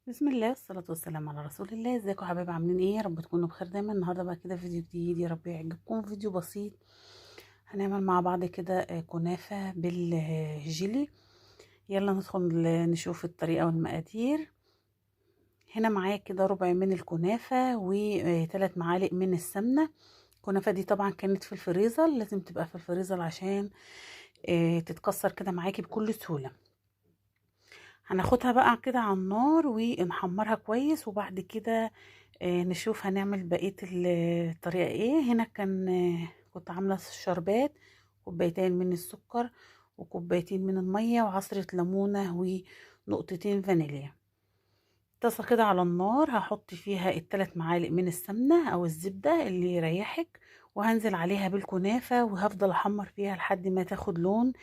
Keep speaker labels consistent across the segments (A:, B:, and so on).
A: بسم الله والصلاة والسلام على رسول الله. ازيكم يا حبايبي؟ عاملين ايه؟ يا رب تكونوا بخير دايما. النهارده بقى كده فيديو جديد، يا رب يعجبكم. فيديو بسيط هنعمل مع بعض كده كنافة بالجيلي. يلا ندخل نشوف الطريقة والمقادير. هنا معايا كده ربع من الكنافة وثلاث معالق من السمنة. الكنافة دي طبعا كانت في الفريزر، لازم تبقى في الفريزر عشان تتكسر كده معاكي بكل سهولة. هناخدها بقى كده على النار ونحمرها كويس، وبعد كده نشوف هنعمل بقية الطريقة ايه. هنا كنت عاملة شربات، كوبايتين من السكر وكوبايتين من المية وعصرة ليمونة ونقطتين فانيليا. طاسة كده على النار هحط فيها الثلاث معالق من السمنة او الزبدة اللي يريحك، وهنزل عليها بالكنافة وهفضل احمر فيها لحد ما تاخد لون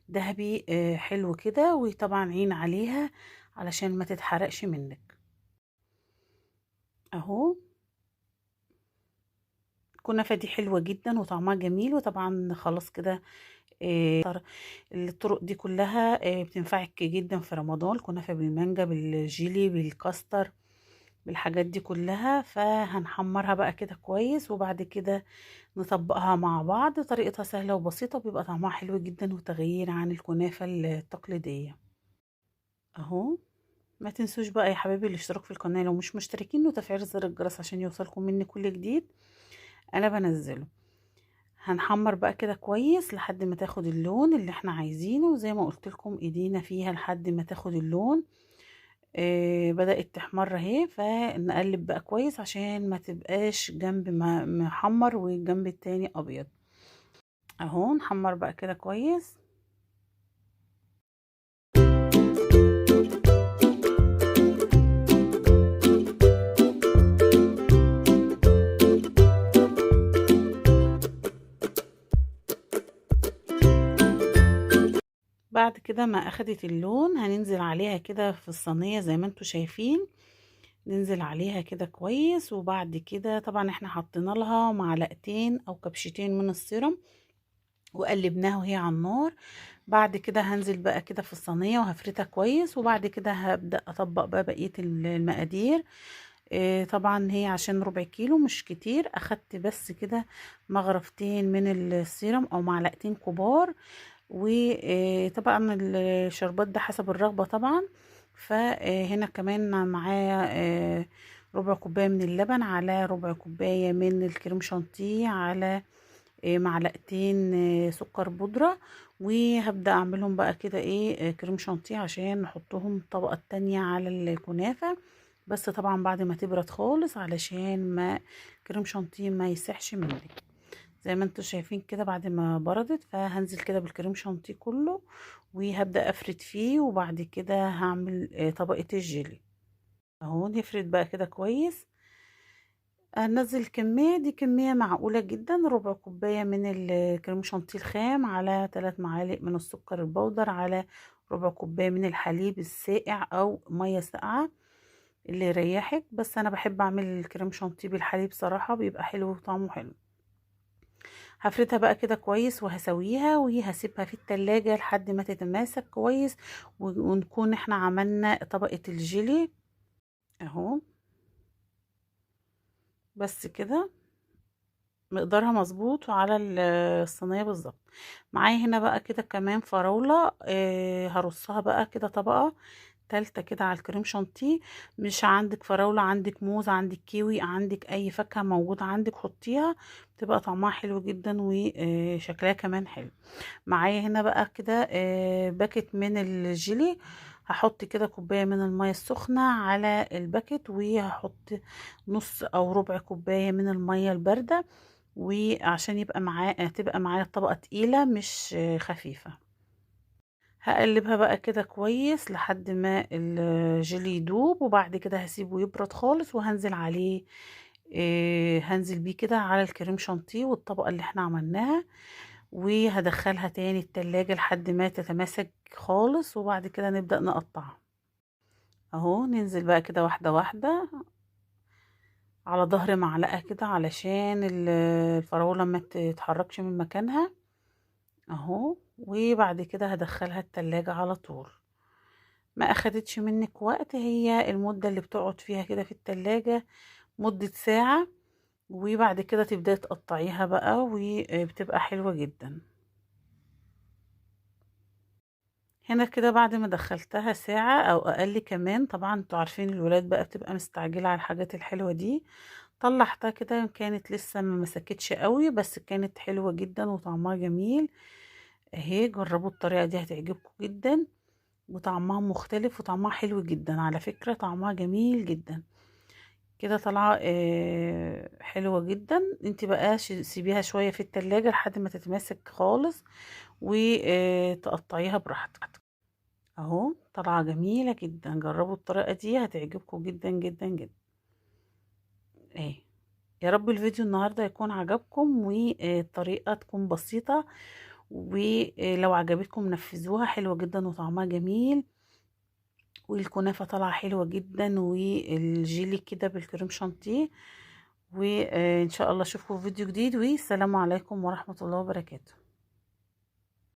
A: دهبي حلو كده. وطبعا عين عليها علشان ما تتحرقش منك. اهو الكنافة دي حلوة جدا وطعمها جميل، وطبعا خلاص كده. الطرق دي كلها بتنفعك جدا في رمضان. كنافة بالمانجا، بالجيلي، بالكاستر، بالحاجات دي كلها. فهنحمرها بقى كده كويس، وبعد كده نطبقها مع بعض. طريقتها سهلة وبسيطة، وبيبقى طعمها حلو جدا وتغيير عن الكنافة التقليدية. اهو ما تنسوش بقى يا حبايبي الاشتراك في القناة لو مش مشتركين، وتفعيل زر الجرس عشان يوصلكم مني كل جديد انا بنزله. هنحمر بقى كده كويس لحد ما تاخد اللون اللي احنا عايزينه، وزي ما قلت لكم ايدينا فيها لحد ما تاخد اللون. بدأت تحمر اهي، فنقلب بقى كويس عشان ما تبقاش جنب ما محمر والجنب التاني ابيض. اهو نحمر بقى كده كويس. بعد كده ما اخدت اللون هننزل عليها كده في الصينية زي ما انتوا شايفين. ننزل عليها كده كويس، وبعد كده طبعا احنا حطينا لها معلقتين او كبشتين من السيرم وقلبناها وهي على النار. بعد كده هنزل بقى كده في الصينية وهفردها كويس، وبعد كده هبدأ اطبق بقى بقية المقادير. طبعا هي عشان ربع كيلو مش كتير، اخدت بس كده مغرفتين من السيرم او معلقتين كبار. وطبعا الشربات ده حسب الرغبة طبعا. فهنا كمان معايا ربع كوباية من اللبن، على ربع كوباية من الكريم شانتيه، على معلقتين سكر بودرة. وهبدأ اعملهم بقى كده ايه كريم شانتيه عشان نحطهم الطبقة التانية على الكنافة. بس طبعا بعد ما تبرد خالص علشان ما كريم شانتيه ما يسحش منك. زي ما انتوا شايفين كده بعد ما بردت، فهنزل كده بالكريم شانتيه كله وهبدأ افرد فيه، وبعد كده هعمل طبقة الجيلي. اهو نفرد بقى كده كويس. هنزل الكمية دي كمية معقولة جدا، ربع كوباية من الكريم شانتيه الخام، على 3 معالق من السكر البودر، على ربع كوباية من الحليب الساقع او مية ساقعة اللي يريحك. بس انا بحب اعمل الكريم شانتيه بالحليب صراحة، بيبقى حلو وطعمه حلو. هفردها بقى كده كويس وهسويها وهسيبها في التلاجة لحد ما تتماسك كويس، ونكون احنا عملنا طبقة الجيلي. اهو بس كده مقدارها مظبوط وعلى الصينية بالظبط. معايا هنا بقى كده كمان فراولة، هرصها بقى كده طبقة تالتة كده على الكريم شانتيه. مش عندك فراولة، عندك موز، عندك كيوي، عندك اي فاكهة موجودة عندك حطيها، بتبقى طعمها حلو جدا وشكلها كمان حلو. معايا هنا بقى كده باكت من الجيلي. هحط كده كوباية من المية السخنة على الباكت، وهحط نص او ربع كوباية من المية الباردة، وعشان يبقى تبقى معايا الطبقة تقيلة مش خفيفة. هقلبها بقى كده كويس لحد ما الجيلي يدوب، وبعد كده هسيبه يبرد خالص وهنزل عليه. هنزل بيه كده على الكريم شانتيه والطبقة اللي احنا عملناها، وهدخلها تاني التلاجة لحد ما تتماسك خالص، وبعد كده نبدأ نقطعها. اهو ننزل بقى كده واحدة واحدة على ظهر معلقة كده علشان الفراولة ما تتحركش من مكانها. اهو وبعد كده هدخلها التلاجة على طول. ما اخدتش منك وقت، هي المدة اللي بتقعد فيها كده في التلاجة مدة ساعة، وبعد كده تبدأي تقطعيها بقى وبتبقى حلوة جدا. هنا كده بعد ما دخلتها ساعة او اقل كمان، طبعا انتوا عارفين الولاد بقى بتبقى مستعجلة على الحاجات الحلوة دي. طلعتها كده، كانت لسه ما مسكتش قوي بس كانت حلوة جدا وطعمها جميل. اهي جربوا الطريقة دي هتعجبكم جدا، وطعمها مختلف وطعمها حلو جدا على فكرة، طعمها جميل جدا. كده طالعة حلوة جدا. انت بقى سيبيها شوية في التلاجة لحد ما تتماسك خالص، وتقطعيها براحتك. اهو طالعة جميلة جدا، جربوا الطريقة دي هتعجبكم جدا جدا جدا. ايه، يا رب الفيديو النهاردة يكون عجبكم والطريقة تكون بسيطة، ولو عجبتكم نفذوها، حلوة جدا وطعمها جميل. والكنافة طالعة حلوة جدا، والجيلي كده بالكريم شانتيه. وإن شاء الله أشوفكم في فيديو جديد، والسلام عليكم ورحمة الله وبركاته.